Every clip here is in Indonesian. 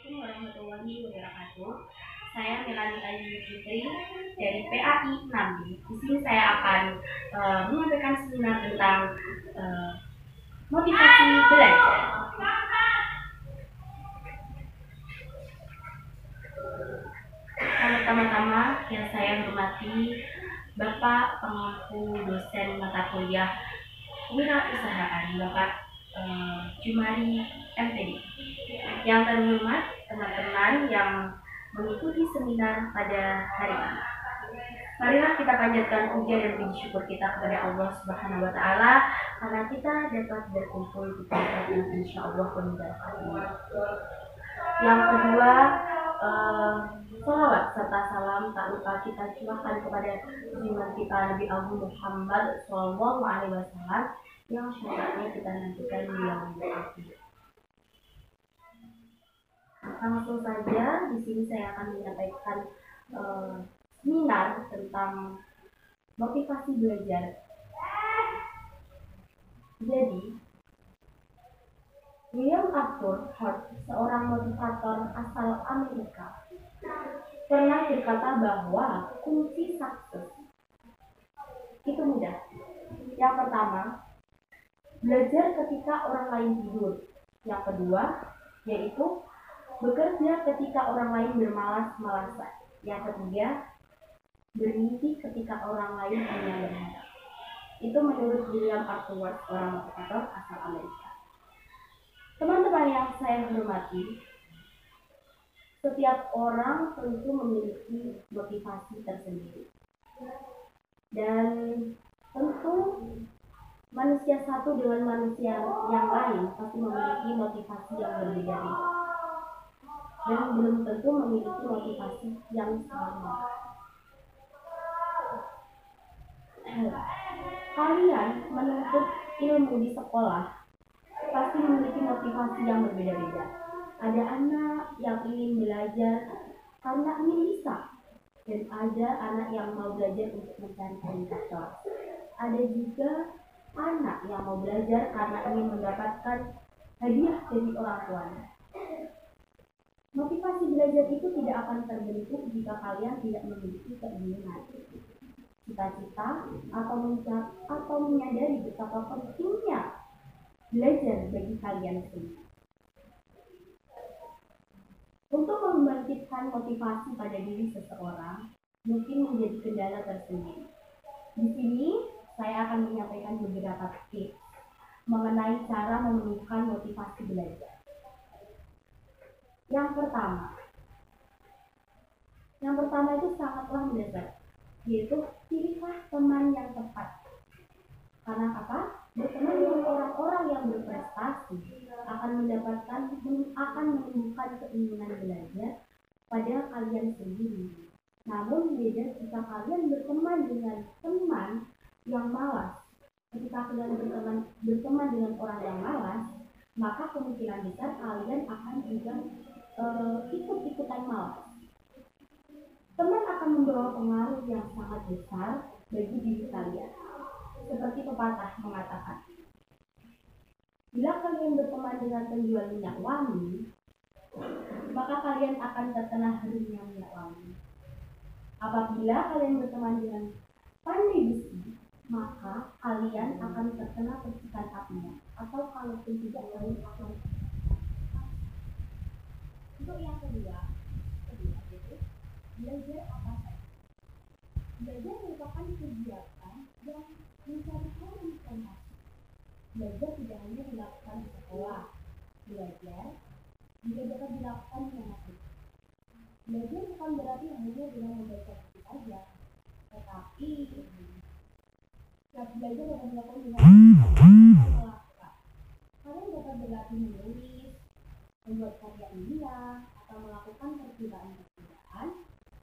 Assalamualaikum warahmatullahi wabarakatuh. Saya Melani Ayu Fitri dari PAI 6B. Di sini saya akan menyampaikan seminar tentang motivasi belajar. Pertama-tama yang saya hormati Bapak pengaku dosen mata kuliah Wirausahaan, Bapak Jumari MPD. Yang terhormat teman-teman yang mengikuti seminar pada hari ini. Marilah kita panjatkan puja dan puji syukur kita kepada Allah Subhanahu wa taala karena kita dapat berkumpul di tempat yang insyaallah penuh berkah. Yang kedua, salawat serta salam tak lupa kita curahkan kepada junjungan kita Nabi Agung Muhammad SAW yang syaratnya kita nantikan di yaumul akhir. Langsung saja, di sini saya akan menyampaikan seminar tentang motivasi belajar. Jadi, William Arthur Hart, seorang motivator asal Amerika, pernah berkata bahwa kunci sukses itu mudah. Yang pertama, belajar ketika orang lain tidur. Yang kedua, yaitu bekerja ketika orang lain bermalas-malasan. Yang ketiga, bermimpi ketika orang lain hanya berharap. Itu menurut William Arthur Hart, seorang motivator asal Amerika. Teman-teman yang saya hormati, setiap orang tentu memiliki motivasi tersendiri. Dan tentu manusia satu dengan manusia yang lain pasti memiliki motivasi yang berbeda-beda. Dan belum tentu memiliki motivasi yang sama. Kalian menuntut ilmu di sekolah pasti memiliki motivasi yang berbeda-beda. Ada anak yang ingin belajar karena ingin bisa, dan ada anak yang mau belajar untuk mencari indikator. Ada juga anak yang mau belajar karena ingin mendapatkan hadiah dari orang tuanya. Motivasi belajar itu tidak akan terbentuk jika kalian tidak memiliki keinginan, cita-cita, atau menyadari betapa pentingnya belajar bagi kalian sendiri. Untuk membangkitkan motivasi pada diri seseorang mungkin menjadi kendala tersendiri. Di sini saya akan menyampaikan beberapa tips mengenai cara menemukan motivasi belajar. Yang pertama itu sangatlah mendasar, yaitu pilihlah teman yang tepat. Karena apa? Berteman dengan orang-orang yang berprestasi akan menumbuhkan keinginan belajar pada kalian sendiri. Namun beda jika kalian berteman dengan teman yang malas. Ketika kalian berteman dengan orang yang malas, maka kemungkinan besar kalian akan juga ikut-ikutan malas. Teman akan membawa pengaruh yang sangat besar bagi diri kalian. Seperti pepatah mengatakan, bila kalian berteman dengan penjual minyak wangi, maka kalian akan terkena harumnya minyak wangi. Apabila kalian berteman dengan pandai besi, maka kalian akan terkena percikan apinya. Atau kalaupun tidak, kalian akan. Untuk yang kedua yaitu belajar apa saja. Belajar merupakan kegiatan yang mencarikan informasi. Belajar tidak hanya dilakukan di sekolah. Belajar juga dapat dilakukan di mana saja. Belajar bukan berarti hanya dengan membaca buku saja, tetapi belajar dapat dilakukan dengan melakukan. Kalian dapat berlatih menulis, membuat karya ilmiah, atau melakukan percobaan.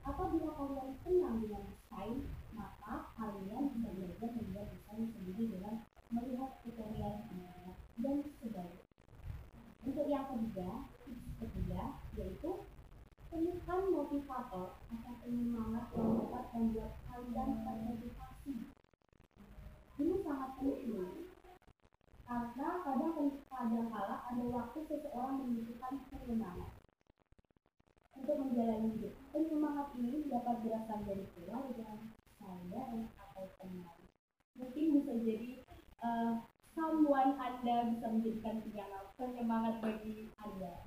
Apabila kalian senang dengan desain, maka kalian bisa belajar membuat desain sendiri dengan melihat tutorial internet dan sebagainya. Untuk yang ketiga yaitu temukan motivator atau penyemangat yang dapat membuat kalian termotivasi. Ini sangat penting karena kadang kala ada waktu seseorang membutuhkan penyemangat. untuk menjalani hidup. Penyemangat ini dapat berasal dari keluarga, saudara, atau teman. Mungkin bisa jadi someone Anda bisa menjadikan penyemangat bagi Anda.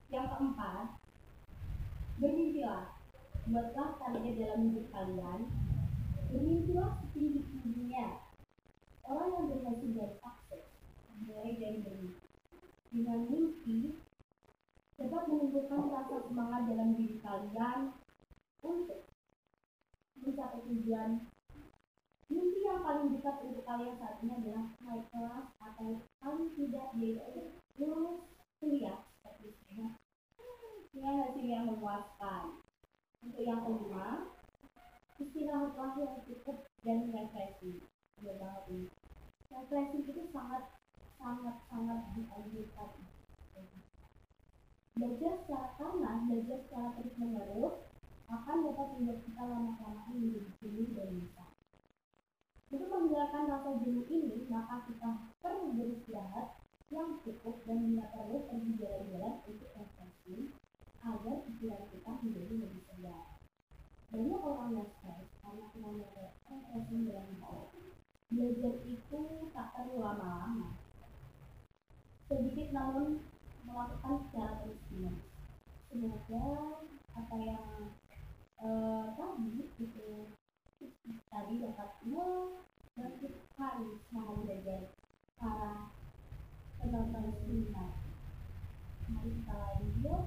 Yang keempat, bermimpilah. Buatlah target dalam hidup kalian. Bermimpilah setinggi-tingginya. Orang yang berhasil dan sukses mulai dari bermimpi. Dengan mimpi dapat menumbuhkan rasa semangat dalam diri kalian untuk mencapai tujuan. Mimpi yang paling dekat untuk kalian saat ini adalah naik kelas atau paling tidak yaitu lulus kuliah seperti saya dengan hasil yang memuaskan. Untuk yang kelima, istirahatlah yang cukup dan refreshing. Benar banget ini. Refreshing itu sangat dianjurkan. Belajar secara terus-menerus akan dapat membuat kita lama-kelamaan menjadi jenuh dan bisa. Untuk menghilangkan rasa jenuh ini, maka kita perlu beristirahat yang cukup dan tidak perlu pergi jalan-jalan untuk refreshing agar pikiran kita menjadi lebih segar. Banyak orang yang stres karena kurang refreshing dalam hidup. Belajar itu tak perlu lama-lama. Sedikit namun melakukan secara terus-menerus. Semoga apa yang tadi dapat membangkitkan semangat belajar para penonton seminar. Mari kita lanjut.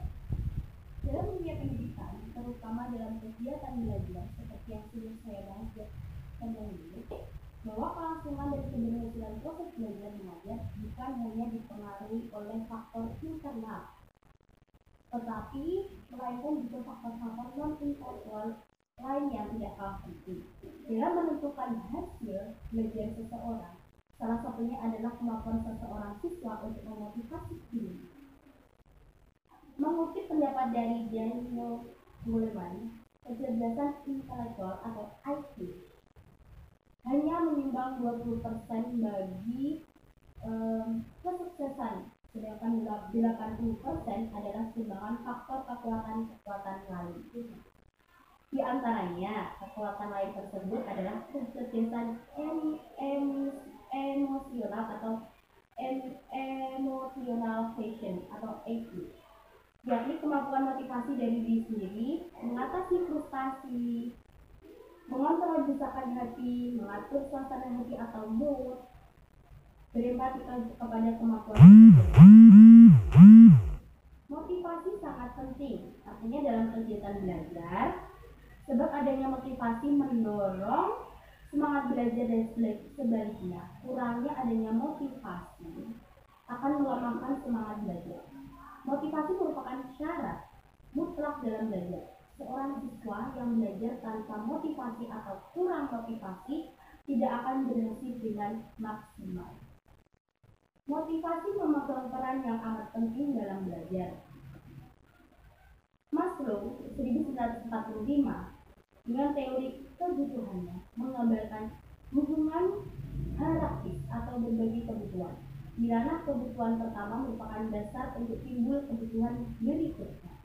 Dalam dunia pendidikan, terutama dalam kegiatan belajar seperti yang sudah saya bahas sebelumnya, bahwa kelangsungan dan keberhasilan proses belajar mengajar bukan hanya dipengaruhi oleh faktor internal, tetapi melainkan juga faktor-faktor non-intelektual lain yang tidak kalah penting dalam menentukan hasil belajar seseorang. Salah satunya adalah kemampuan seseorang siswa untuk memotivasi diri. Mengutip pendapat dari Daniel Goleman, kecerdasan intelektual atau IQ hanya menyumbang 20% bagi kesuksesan, sedangkan 80% adalah sumbangan faktor kekuatan lain. Di antaranya, kekuatan lain tersebut adalah kecerdasan emosional atau emotional quotient atau EQ, yakni kemampuan motivasi dari diri sendiri, mengatasi frustasi, mengontrol desakan hati, mengatur suasana hati atau mood, berempati kepada kemampuan. Motivasi sangat penting, artinya dalam kegiatan belajar, sebab adanya motivasi mendorong semangat belajar dan sebaliknya, kurangnya adanya motivasi akan melemahkan semangat belajar. Motivasi merupakan syarat mutlak dalam belajar. Seorang siswa yang belajar tanpa motivasi atau kurang motivasi tidak akan berhasil dengan maksimal. Motivasi memegang peran yang amat penting dalam belajar. Maslow 1945 dengan teori kebutuhannya menggambarkan hubungan hierarkis atau berbagi kebutuhan, di mana kebutuhan pertama merupakan dasar untuk timbul kebutuhan berikutnya.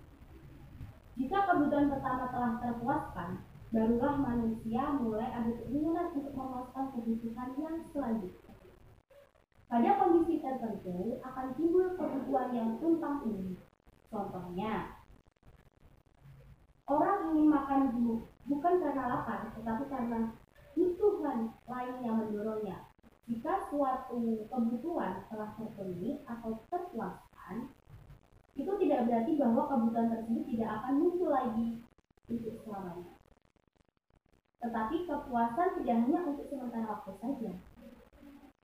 Jika kebutuhan pertama telah terpuaskan, barulah manusia mulai ada keinginan untuk memuaskan kebutuhan yang selanjutnya. Pada kondisi tertentu akan timbul kebutuhan yang tumpang tindih. Contohnya, orang ingin makan bukan karena lapar, tetapi karena kebutuhan lain yang mendorongnya. Jika suatu kebutuhan telah terpenuhi atau terpuaskan, itu tidak berarti bahwa kebutuhan tersebut tidak akan muncul lagi untuk selamanya. Tetapi kepuasan tidak hanya untuk sementara waktu saja.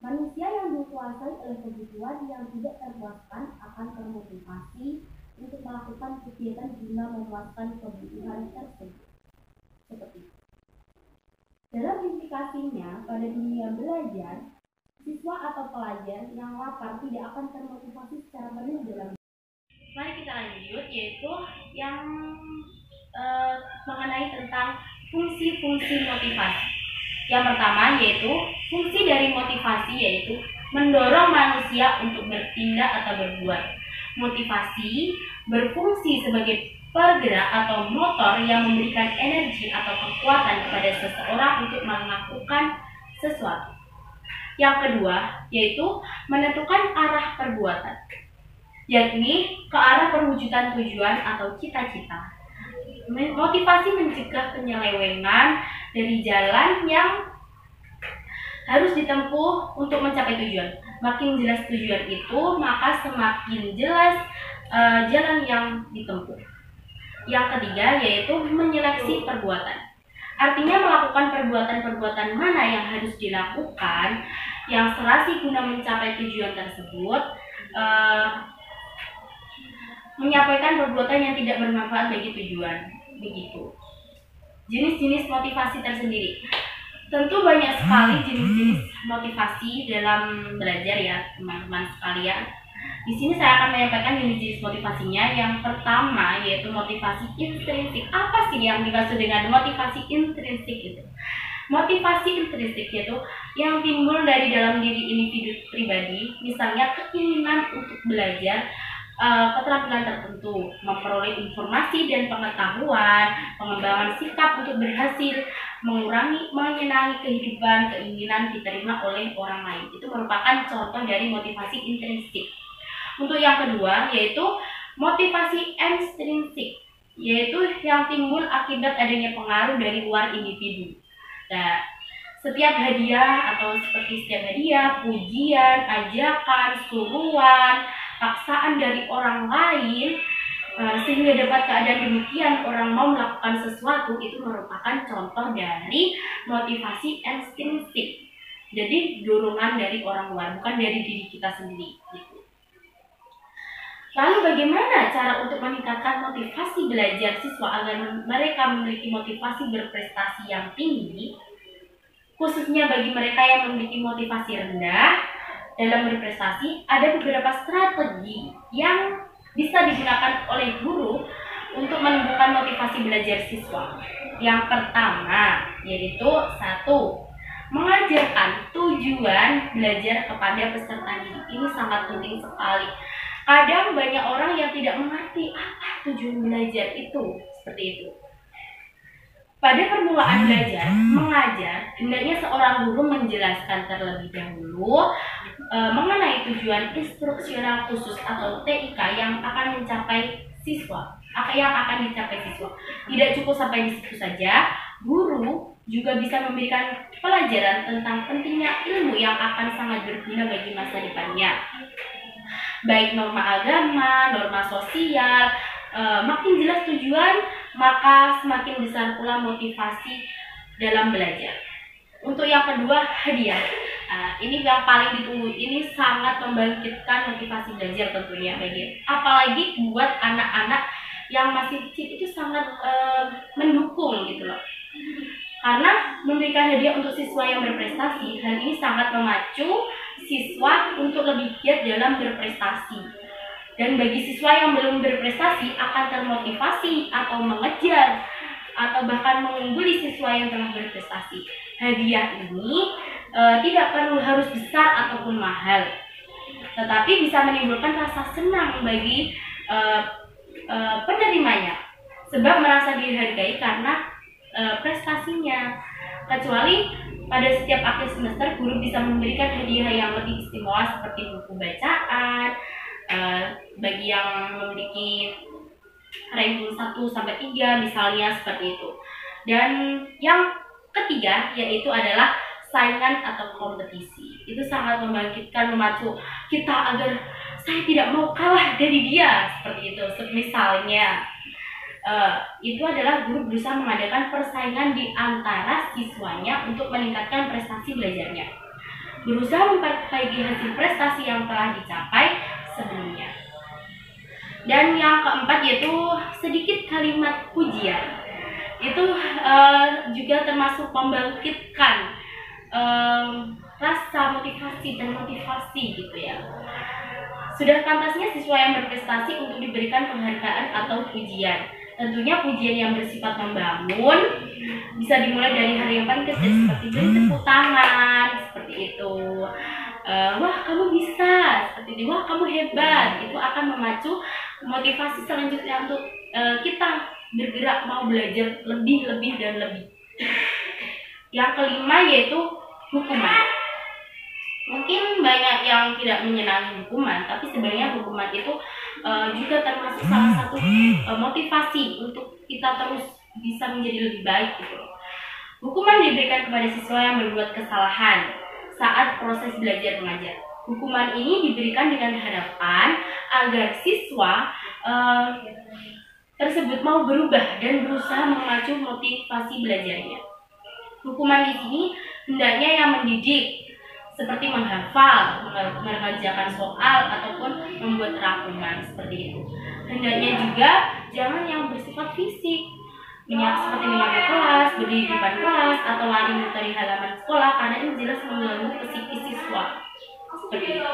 Manusia yang dikuasai oleh kebutuhan yang tidak terpuaskan akan termotivasi untuk melakukan kegiatan guna memuaskan kebutuhan tersebut. Seperti itu. Dalam implikasinya pada dunia belajar, siswa atau pelajar yang lapar tidak akan termotivasi secara penuh dalam. Mari kita lanjut, yaitu yang mengenai tentang fungsi-fungsi motivasi. Yang pertama yaitu fungsi dari motivasi, yaitu mendorong manusia untuk bertindak atau berbuat. Motivasi berfungsi sebagai pergerak atau motor yang memberikan energi atau kekuatan kepada seseorang untuk melakukan sesuatu. Yang kedua, yaitu menentukan arah perbuatan, yakni ke arah perwujudan tujuan atau cita-cita. Motivasi mencegah penyelewengan dari jalan yang harus ditempuh untuk mencapai tujuan. Makin jelas tujuan itu, maka semakin jelas jalan yang ditempuh. Yang ketiga, yaitu menyeleksi perbuatan. Artinya melakukan perbuatan-perbuatan mana yang harus dilakukan yang serasi guna mencapai tujuan tersebut, menyampaikan perbuatan yang tidak bermanfaat bagi tujuan. Begitu. Jenis-jenis motivasi tersendiri. Tentu banyak sekali jenis-jenis motivasi dalam belajar ya, teman-teman sekalian. Di sini saya akan menyampaikan jenis-jenis motivasinya. Yang pertama yaitu motivasi intrinsik. Apa sih yang dimaksud dengan motivasi intrinsik itu? Motivasi intrinsik yaitu yang timbul dari dalam diri individu pribadi, misalnya keinginan untuk belajar, keterampilan tertentu, memperoleh informasi dan pengetahuan, pengembangan sikap untuk berhasil, menyenangi kehidupan, keinginan diterima oleh orang lain. Itu merupakan contoh dari motivasi intrinsik. Untuk yang kedua yaitu motivasi ekstrinsik, yaitu yang timbul akibat adanya pengaruh dari luar individu. Nah, setiap hadiah atau seperti setiap hadiah, pujian, ajakan, suruhan, paksaan dari orang lain, sehingga dapat keadaan demikian orang mau melakukan sesuatu, itu merupakan contoh dari motivasi ekstrinsik. Jadi dorongan dari orang luar, bukan dari diri kita sendiri gitu. Lalu bagaimana cara untuk meningkatkan motivasi belajar siswa agar mereka memiliki motivasi berprestasi yang tinggi, khususnya bagi mereka yang memiliki motivasi rendah dalam berprestasi? Ada beberapa strategi yang bisa digunakan oleh guru untuk menumbuhkan motivasi belajar siswa. Yang pertama yaitu 1. Mengajarkan tujuan belajar kepada peserta didik. Ini sangat penting sekali. Kadang banyak orang yang tidak mengerti apa tujuan belajar itu, seperti itu. Pada permulaan belajar, mengajar, hendaknya seorang guru menjelaskan terlebih dahulu mengenai tujuan instruksional khusus atau TIK yang akan dicapai siswa. Tidak cukup sampai di situ saja, guru juga bisa memberikan pelajaran tentang pentingnya ilmu yang akan sangat berguna bagi masa depannya. Baik norma agama, norma sosial, makin jelas tujuan, maka semakin besar pula motivasi dalam belajar. Untuk yang kedua, hadiah. Ini yang paling ditunggu. Ini sangat membangkitkan motivasi belajar tentunya, apalagi buat anak-anak yang masih kecil, itu sangat mendukung gitu loh. Karena memberikan hadiah untuk siswa yang berprestasi, hal ini sangat memacu siswa untuk lebih giat dalam berprestasi. Dan bagi siswa yang belum berprestasi akan termotivasi atau mengejar atau bahkan mengungguli siswa yang telah berprestasi. Hadiah ini tidak perlu harus besar ataupun mahal, tetapi bisa menimbulkan rasa senang bagi penerimanya, sebab merasa dihargai karena prestasinya. Kecuali pada setiap akhir semester guru bisa memberikan hadiah yang lebih istimewa seperti buku bacaan bagi yang memiliki ranking 1-3 misalnya, seperti itu. Dan yang ketiga yaitu adalah saingan atau kompetisi. Itu sangat membangkitkan, memacu kita agar saya tidak mau kalah dari dia, seperti itu. Misalnya itu adalah guru berusaha mengadakan persaingan di antara siswanya untuk meningkatkan prestasi belajarnya, berusaha memperbaiki hasil prestasi yang telah dicapai sebelumnya. Dan yang keempat yaitu sedikit kalimat pujian. Itu juga termasuk membangkitkan rasa motivasi dan motivasi gitu ya. Sudah pantasnya siswa yang berprestasi untuk diberikan penghargaan atau pujian. Tentunya pujian yang bersifat membangun, bisa dimulai dari hal yang paling kecil seperti beri tepuk tangan, seperti itu. Wah kamu bisa, seperti itu. Wah kamu hebat. Itu akan memacu motivasi selanjutnya untuk kita bergerak mau belajar lebih dan lebih. Yang kelima yaitu hukuman. Mungkin banyak yang tidak menyenangi hukuman, tapi sebenarnya hukuman itu juga termasuk salah satu motivasi untuk kita terus bisa menjadi lebih baik gitu. Hukuman diberikan kepada siswa yang berbuat kesalahan saat proses belajar mengajar. Hukuman ini diberikan dengan harapan agar siswa tersebut mau berubah dan berusaha memacu motivasi belajarnya. Hukuman di sini hendaknya yang mendidik, seperti menghafal, mengerjakan soal, ataupun membuat rangkuman seperti itu. Hendaknya juga jangan yang bersifat fisik, seperti menyapu kelas, berdiri di depan kelas, atau lari mencari halaman sekolah, karena ini jelas mengganggu psikis siswa. Seperti itu.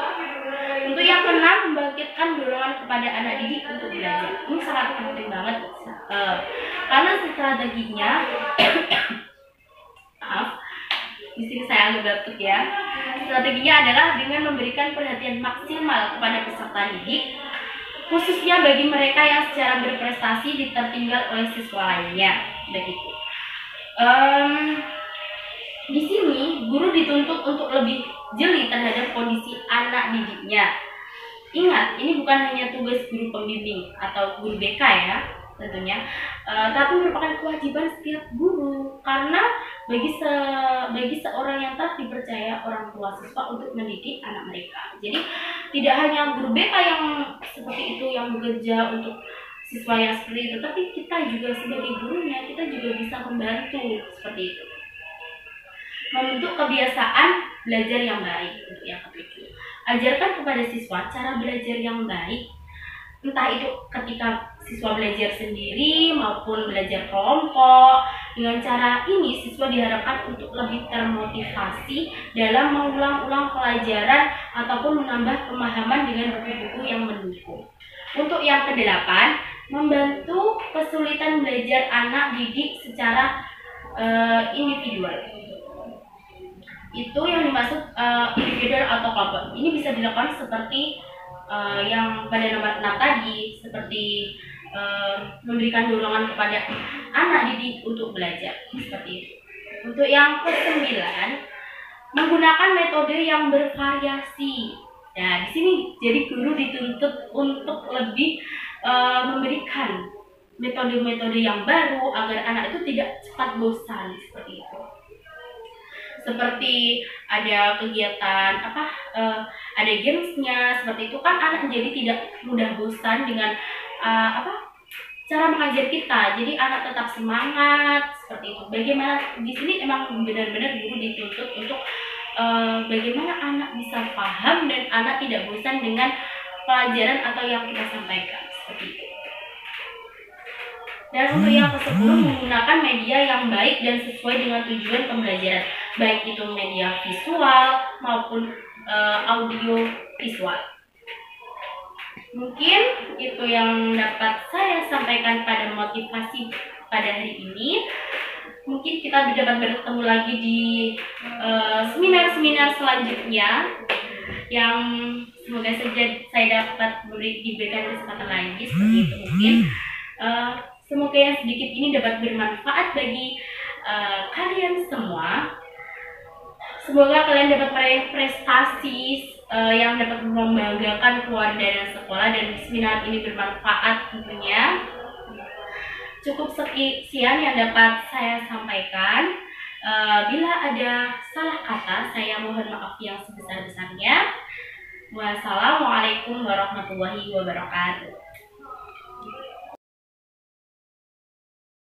Untuk yang keenam, membangkitkan dorongan kepada anak didik untuk belajar. Ini sangat penting banget, karena strateginya, maaf, di sini saya agak batuk ya. Strateginya adalah dengan memberikan perhatian maksimal kepada peserta didik, khususnya bagi mereka yang secara berprestasi ditertinggal oleh siswa lainnya. Begitu. Di sini guru dituntut untuk lebih jeli terhadap kondisi anak didiknya. Ingat, ini bukan hanya tugas guru pembimbing atau guru BK ya, tentunya, tapi merupakan kewajiban setiap guru, karena bagi seorang yang telah dipercaya orang tua siswa untuk mendidik anak mereka. Jadi tidak hanya guru BK yang seperti itu yang bekerja untuk siswa yang seperti itu, tapi kita juga sebagai gurunya, kita juga bisa membantu seperti itu. Membentuk kebiasaan belajar yang baik. Untuk yang ketujuh, ajarkan kepada siswa cara belajar yang baik, entah itu ketika siswa belajar sendiri maupun belajar kelompok. Dengan cara ini siswa diharapkan untuk lebih termotivasi dalam mengulang-ulang pelajaran ataupun menambah pemahaman dengan buku-buku yang mendukung. Untuk yang kedelapan, membantu kesulitan belajar anak didik secara individual. Itu yang dimaksud individual atau kelompok. Ini bisa dilakukan seperti yang pada nomor 6 tadi, seperti memberikan dorongan kepada anak didik untuk belajar seperti itu. Untuk yang ke-9, menggunakan metode yang bervariasi. Nah, di sini jadi guru dituntut untuk lebih memberikan metode-metode yang baru agar anak itu tidak cepat bosan seperti itu. Seperti ada kegiatan ada gamesnya seperti itu, kan anak jadi tidak mudah bosan dengan cara mengajar kita. Jadi anak tetap semangat seperti itu. Bagaimana di sini emang benar-benar guru dituntut untuk bagaimana anak bisa paham dan anak tidak bosan dengan pelajaran atau yang kita sampaikan seperti itu. Dan untuk yang ke-10, menggunakan media yang baik dan sesuai dengan tujuan pembelajaran, baik itu media visual maupun audio visual. Mungkin itu yang dapat saya sampaikan pada motivasi pada hari ini. Mungkin kita dapat bertemu lagi di seminar-seminar selanjutnya, yang semoga saja saya dapat diberikan kesempatan lagi seperti itu. Mungkin semoga yang sedikit ini dapat bermanfaat bagi kalian semua. Semoga kalian dapat meraih prestasi yang dapat membanggakan keluarga dan sekolah, dan seminar ini bermanfaat tentunya. Cukup sekian yang dapat saya sampaikan. Bila ada salah kata, saya mohon maaf yang sebesar-besarnya. Wassalamualaikum warahmatullahi wabarakatuh.